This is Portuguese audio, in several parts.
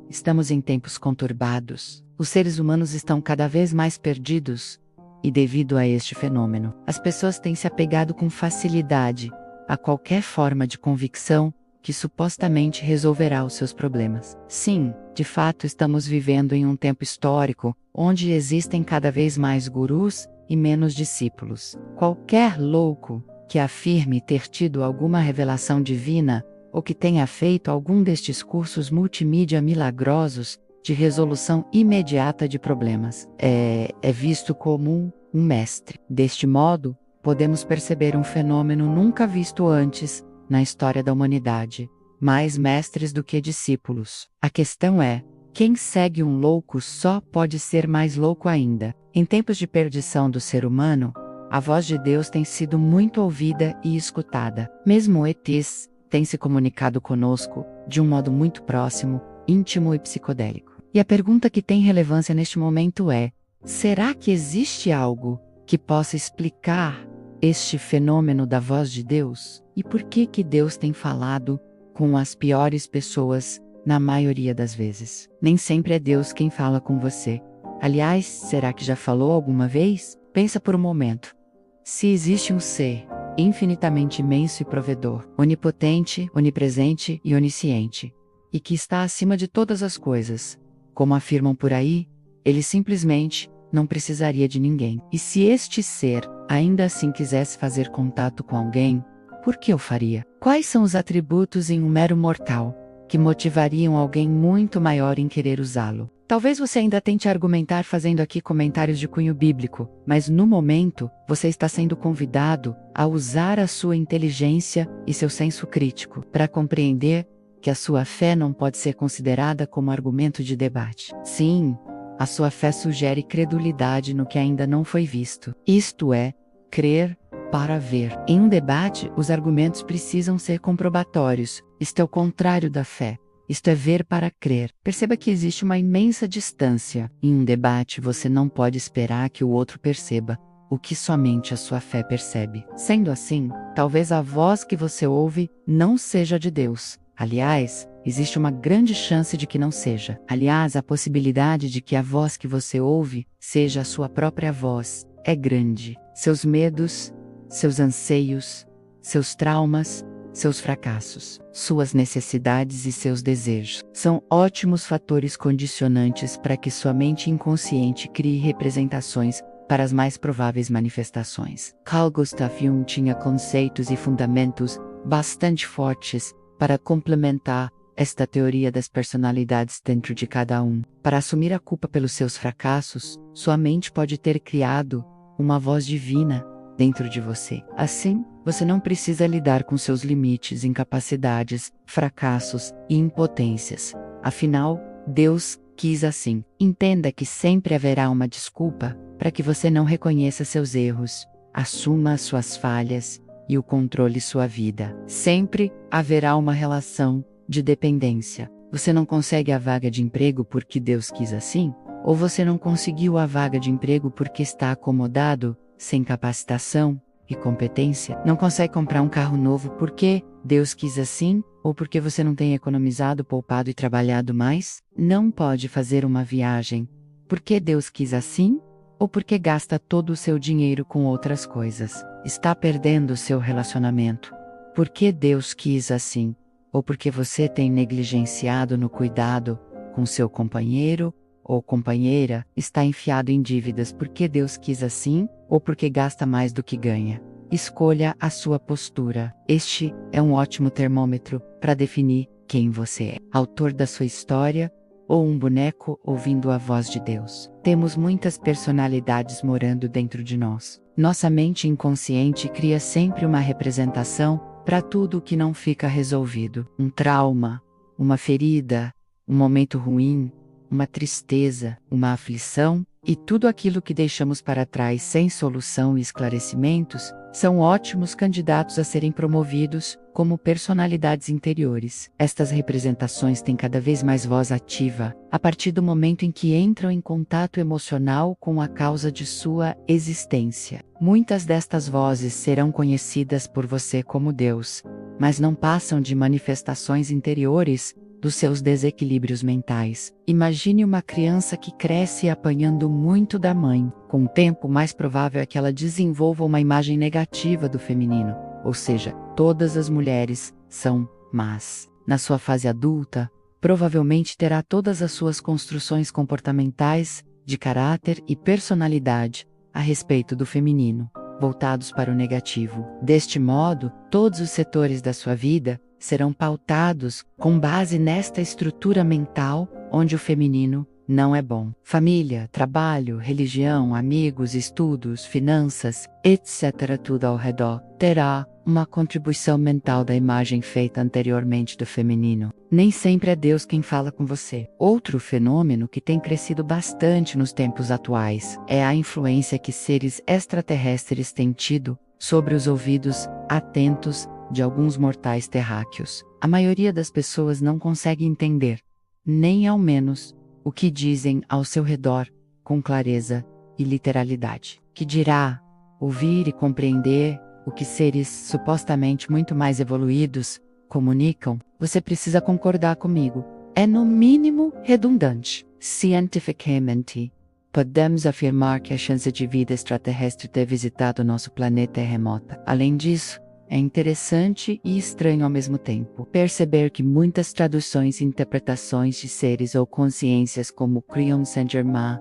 estamos em tempos conturbados. Os seres humanos estão cada vez mais perdidos, e devido a este fenômeno, as pessoas têm se apegado com facilidade a qualquer forma de convicção que supostamente resolverá os seus problemas. Sim, de fato estamos vivendo em um tempo histórico, onde existem cada vez mais gurus e menos discípulos. Qualquer louco que afirme ter tido alguma revelação divina, ou que tenha feito algum destes cursos multimídia milagrosos de resolução imediata de problemas, é visto como um mestre. Deste modo, podemos perceber um fenômeno nunca visto antes na história da humanidade: mais mestres do que discípulos. A questão é: quem segue um louco só pode ser mais louco ainda. Em tempos de perdição do ser humano, a voz de Deus tem sido muito ouvida e escutada. Mesmo ETs têm se comunicado conosco de um modo muito próximo, íntimo e psicodélico. E a pergunta que tem relevância neste momento é: será que existe algo que possa explicar este fenômeno da voz de Deus? E por que Deus tem falado com as piores pessoas na maioria das vezes? Nem sempre é Deus quem fala com você. Aliás, será que já falou alguma vez? Pensa por um momento. Se existe um ser infinitamente imenso e provedor, onipotente, onipresente e onisciente, e que está acima de todas as coisas, como afirmam por aí, ele simplesmente não precisaria de ninguém. E se este ser ainda assim quisesse fazer contato com alguém, por que o faria? Quais são os atributos em um mero mortal que motivariam alguém muito maior em querer usá-lo? Talvez você ainda tente argumentar fazendo aqui comentários de cunho bíblico, mas no momento, você está sendo convidado a usar a sua inteligência e seu senso crítico para compreender que a sua fé não pode ser considerada como argumento de debate. Sim, a sua fé sugere credulidade no que ainda não foi visto. Isto é, crer para ver. Em um debate, os argumentos precisam ser comprobatórios. Isto é o contrário da fé. Isto é ver para crer. Perceba que existe uma imensa distância. Em um debate, você não pode esperar que o outro perceba o que somente a sua fé percebe. Sendo assim, talvez a voz que você ouve não seja de Deus. Aliás, existe uma grande chance de que não seja. Aliás, a possibilidade de que a voz que você ouve seja a sua própria voz é grande. Seus medos, seus anseios, seus traumas, seus fracassos, suas necessidades e seus desejos são ótimos fatores condicionantes para que sua mente inconsciente crie representações para as mais prováveis manifestações. Carl Gustav Jung tinha conceitos e fundamentos bastante fortes para complementar esta teoria das personalidades dentro de cada um. Para assumir a culpa pelos seus fracassos, sua mente pode ter criado uma voz divina dentro de você. Assim, você não precisa lidar com seus limites, incapacidades, fracassos e impotências. Afinal, Deus quis assim. Entenda que sempre haverá uma desculpa para que você não reconheça seus erros, assuma as suas falhas e o controle sua vida. Sempre haverá uma relação de dependência. Você não consegue a vaga de emprego porque Deus quis assim? Ou você não conseguiu a vaga de emprego porque está acomodado, sem capacitação e competência? Não consegue comprar um carro novo porque Deus quis assim? Ou porque você não tem economizado, poupado e trabalhado mais? Não pode fazer uma viagem porque Deus quis assim? Ou porque gasta todo o seu dinheiro com outras coisas? Está perdendo seu relacionamento porque Deus quis assim? Ou porque você tem negligenciado no cuidado com seu companheiro ou companheira, está enfiado em dívidas porque Deus quis assim, ou porque gasta mais do que ganha? Escolha a sua postura. Este é um ótimo termômetro para definir quem você é: autor da sua história ou um boneco ouvindo a voz de Deus? Temos muitas personalidades morando dentro de nós. Nossa mente inconsciente cria sempre uma representação para tudo o que não fica resolvido. Um trauma, uma ferida, um momento ruim, uma tristeza, uma aflição, e tudo aquilo que deixamos para trás sem solução e esclarecimentos, são ótimos candidatos a serem promovidos como personalidades interiores. Estas representações têm cada vez mais voz ativa, a partir do momento em que entram em contato emocional com a causa de sua existência. Muitas destas vozes serão conhecidas por você como Deus, mas não passam de manifestações interiores dos seus desequilíbrios mentais. Imagine uma criança que cresce apanhando muito da mãe. Com o tempo, mais provável é que ela desenvolva uma imagem negativa do feminino, ou seja, todas as mulheres são más. Na sua fase adulta, provavelmente terá todas as suas construções comportamentais, de caráter e personalidade a respeito do feminino, voltados para o negativo. Deste modo, todos os setores da sua vida serão pautados com base nesta estrutura mental onde o feminino não é bom. Família, trabalho, religião, amigos, estudos, finanças, etc. Tudo ao redor terá uma contribuição mental da imagem feita anteriormente do feminino. Nem sempre é Deus quem fala com você. Outro fenômeno que tem crescido bastante nos tempos atuais é a influência que seres extraterrestres têm tido sobre os ouvidos atentos de alguns mortais terráqueos. A maioria das pessoas não consegue entender, nem ao menos, o que dizem ao seu redor com clareza e literalidade. Que dirá ouvir e compreender o que seres supostamente muito mais evoluídos comunicam? Você precisa concordar comigo. É no mínimo redundante. Cientificamente, podemos afirmar que a chance de vida extraterrestre ter visitado nosso planeta é remota. Além disso, é interessante e estranho ao mesmo tempo perceber que muitas traduções e interpretações de seres ou consciências como Creon Saint-Germain,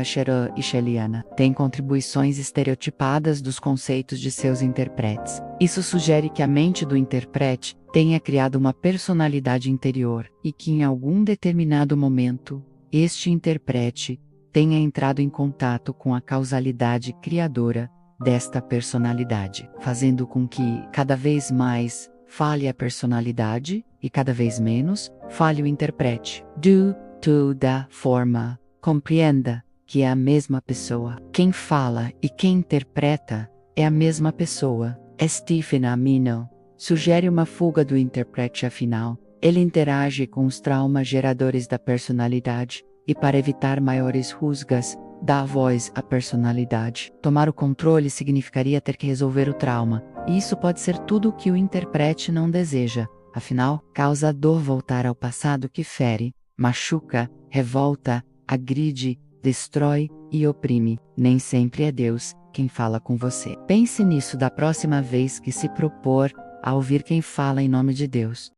Shera e Sheliana têm contribuições estereotipadas dos conceitos de seus intérpretes. Isso sugere que a mente do intérprete tenha criado uma personalidade interior e que em algum determinado momento, este intérprete tenha entrado em contato com a causalidade criadora desta personalidade, fazendo com que cada vez mais fale a personalidade e cada vez menos fale o intérprete. Da forma, compreenda que é a mesma pessoa. Quem fala e quem interpreta é a mesma pessoa. Stephen Amino sugere uma fuga do intérprete, afinal, ele interage com os traumas geradores da personalidade e, para evitar maiores rusgas, dá voz à personalidade. Tomar o controle significaria ter que resolver o trauma, e isso pode ser tudo o que o intérprete não deseja. Afinal, causa dor voltar ao passado que fere, machuca, revolta, agride, destrói e oprime. Nem sempre é Deus quem fala com você. Pense nisso da próxima vez que se propor a ouvir quem fala em nome de Deus.